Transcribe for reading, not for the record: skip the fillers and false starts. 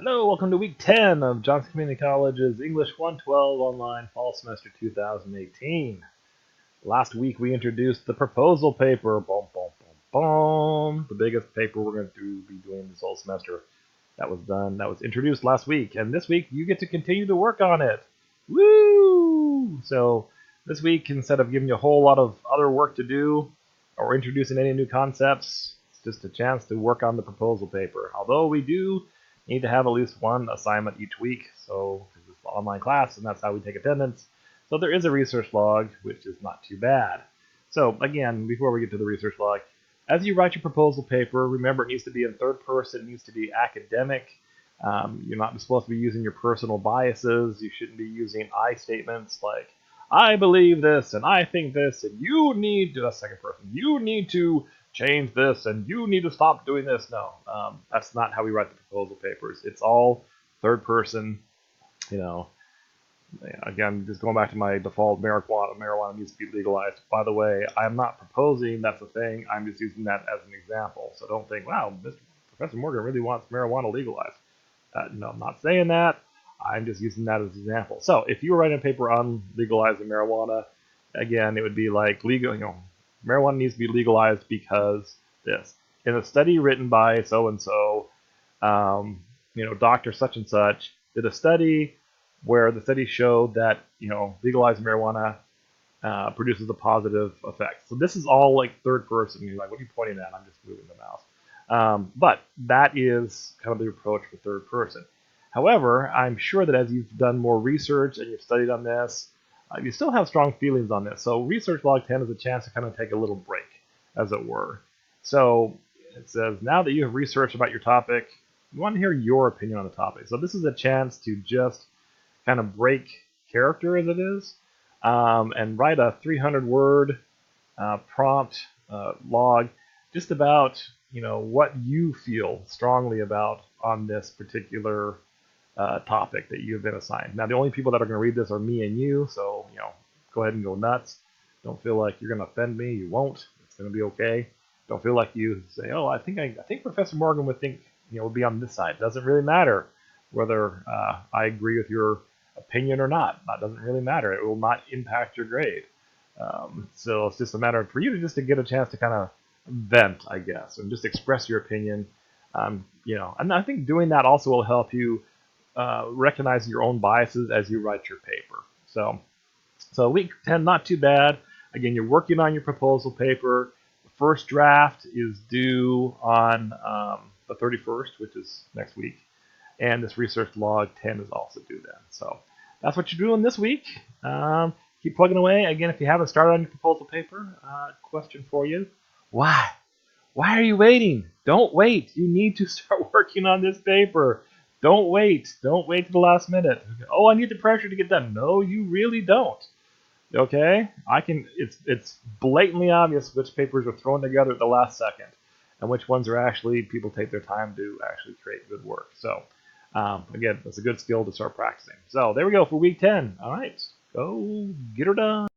Hello, welcome to week 10 of Johnson Community College's English 112 online fall semester 2018. Last week we introduced the proposal paper, boom, boom, boom, boom, the biggest paper we're going to be doing this whole semester. That was introduced last week, and this week you get to continue to work on it. Woo! So this week, instead of giving you a whole lot of other work to do or introducing any new concepts, it's just a chance to work on the proposal paper. Although we do need to have at least one assignment each week, so it's an online class, and that's how we take attendance. So there is a research log, which is not too bad. So again, before we get to the research log, as you write your proposal paper, remember it needs to be in third person, it needs to be academic. You're not supposed to be using your personal biases. You shouldn't be using I statements like, I believe this, and I think this, and you need to, second person, you need to change this, and you need to stop doing this. No, that's not how we write the proposal papers. It's all third person, Again, just going back to my default, marijuana needs to be legalized. By the way, I'm not proposing that's a thing. I'm just using that as an example. So don't think, wow, Professor Morgan really wants marijuana legalized. No, I'm not saying that. I'm just using that as an example. So if you were writing a paper on legalizing marijuana, again, it would be like marijuana needs to be legalized because this. In a study written by so-and-so, Dr. such and such did a study where the study showed that, legalizing marijuana produces a positive effect. So this is all like third person. You're like, what are you pointing at? I'm just moving the mouse. But that is kind of the approach for third person. However, I'm sure that as you've done more research and you've studied on this, you still have strong feelings on this. So research log 10 is a chance to kind of take a little break, as it were. So it says, now that you have researched about your topic, we want to hear your opinion on the topic. So this is a chance to just kind of break character as it is, and write a 300-word prompt log just about what you feel strongly about on this particular topic that you've been assigned. Now, the only people that are going to read this are me and you, so go ahead and go nuts. Don't feel like you're going to offend me. You won't. It's going to be okay. Don't feel like you say, oh, I think Professor Morgan would think would be on this side. It doesn't really matter whether I agree with your opinion or not. That doesn't really matter. It will not impact your grade. So it's just a matter for you to get a chance to kind of vent, I guess, and just express your opinion. And I think doing that also will help you recognize your own biases as you write your paper. So week 10, not too bad. Again, you're working on your proposal paper. The first draft is due on the 31st, which is next week. And this research log 10 is also due then. So that's what you're doing this week. Keep plugging away. Again, if you haven't started on your proposal paper, question for you. Why? Why are you waiting? Don't wait. You need to start working on this paper. Don't wait. Don't wait to the last minute. Oh, I need the pressure to get done. No, you really don't. Okay? It's blatantly obvious which papers are thrown together at the last second and which ones are actually people take their time to actually create good work. So again, that's a good skill to start practicing. So there we go for week 10. All right, go get her done.